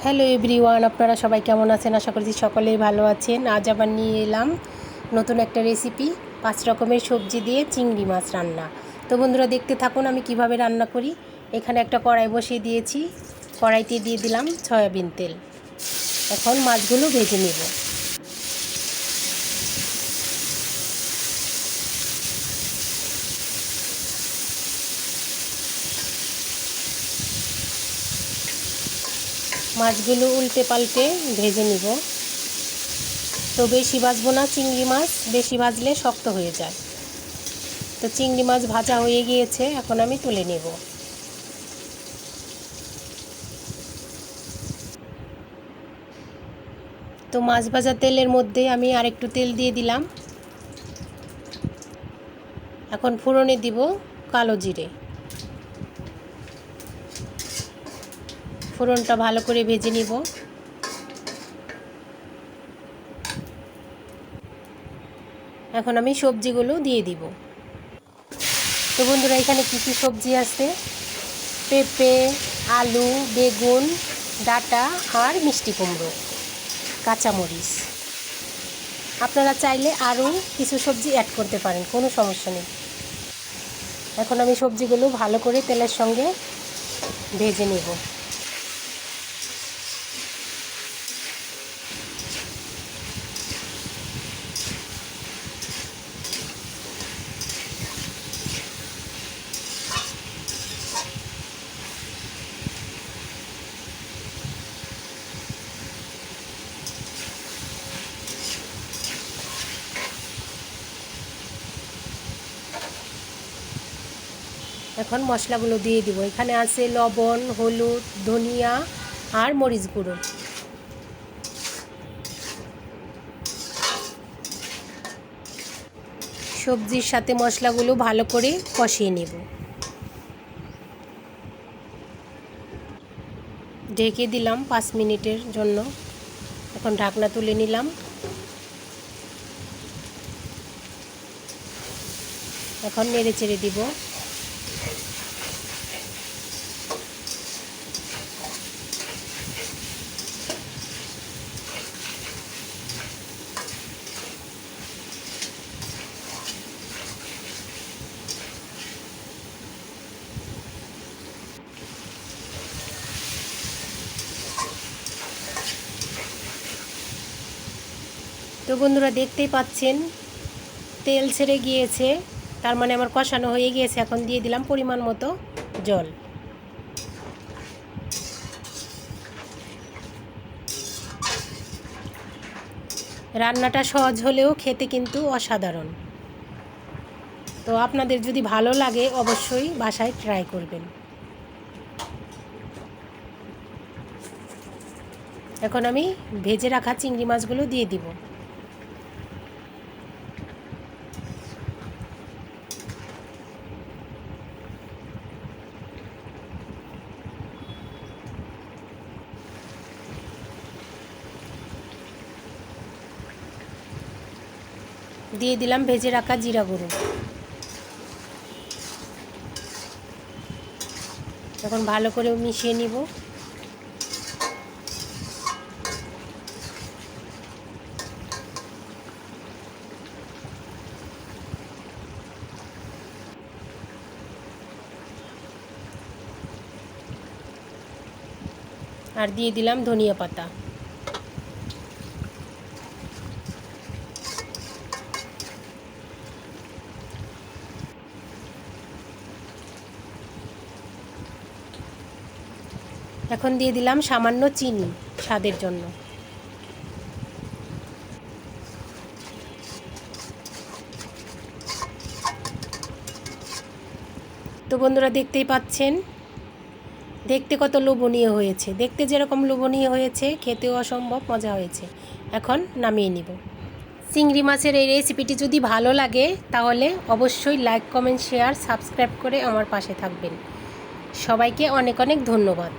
Hello everyone, আপনারা সবাই কেমন আছেন? আশা করছি সকলেই ভালো আছেন। আজ আবার নিয়ে এলাম নতুন একটা রেসিপি, 5 রকমের সবজি দিয়ে চিংড়ি মাছ রান্না। তো বন্ধুরা, দেখতে থাকুন আমি কিভাবে রান্না করি। এখানে একটা কড়াই বসিয়ে দিয়েছি, কড়াইতে দিয়ে দিলাম সয়াবিন তেল। এখন মাছগুলো ভেজে নেব। মাছগুলো উল্টে পাল্টে ভেজে নিব। তো বেশি ভাজবো না, চিংড়ি মাছ বেশি ভাজলে শক্ত হয়ে যায়। তো চিংড়ি মাছ ভাজা হয়ে গিয়েছে, এখন আমি তুলে নেব। তো মাছ ভাজা তেলের মধ্যে আমি আরেকটু তেল দিয়ে দিলাম। এখন ফোড়নে দিব কালো জিরে। ফোড়নটা ভালো করে ভেজে নিব। এখন আমি সবজিগুলো দিয়ে দিব। তো বন্ধুরা, এখানে কী কী সবজি আছে: পেঁপে, আলু, বেগুন, ডাঁটা আর মিষ্টি কুমড়ো, কাঁচামরিচ। আপনারা চাইলে আরও কিছু সবজি অ্যাড করতে পারেন, কোনো সমস্যা নেই। এখন আমি সবজিগুলো ভালো করে তেলের সঙ্গে ভেজে নেব। এখন মশলাগুলো দিয়ে দিব। এখানে আছে লবণ, হলুদ, ধনিয়া আর মরিচ গুঁড়ো। সবজির সাথে মশলাগুলো ভালো করে কষিয়ে নেব। ঢেকে দিলাম 5 মিনিটের জন্য। এখন ঢাকনা তুলে নিলাম। এখন নেড়ে চেড়ে দিব। তো বন্ধুরা, দেখতেই পাচ্ছেন তেল ছেড়ে গিয়েছে, তার মানে আমার কষানো হয়ে গিয়েছে। এখন দিয়ে দিলাম পরিমাণ মতো জল। রান্নাটা সহজ হলেও খেতে কিন্তু অসাধারণ। তো আপনাদের যদি ভালো লাগে অবশ্যই বাসায় ট্রাই করবেন। এখন আমি ভেজে রাখা চিংড়ি মাছগুলো দিয়ে দিব। দিয়ে দিলাম ভেজে রাখা জিরা গুঁড়ো। এখন ভালো করে মিশিয়ে নিব। আর দিয়ে দিলাম ধনিয়া পাতা। এখন দিয়ে দিলাম সামান্য চিনি স্বাদের জন্য। তো বন্ধুরা, দেখতেই পাচ্ছেন দেখতে কত লোভনীয় হয়েছে। দেখতে যেরকম লোভনীয় হয়েছে, খেতেও অসম্ভব মজা হয়েছে। এখন নামিয়ে নিব। চিংড়ি মাছের এই রেসিপিটি যদি ভালো লাগে তাহলে অবশ্যই লাইক, কমেন্ট, শেয়ার, সাবস্ক্রাইব করে আমার পাশে থাকবেন। সবাইকে অনেক অনেক ধন্যবাদ।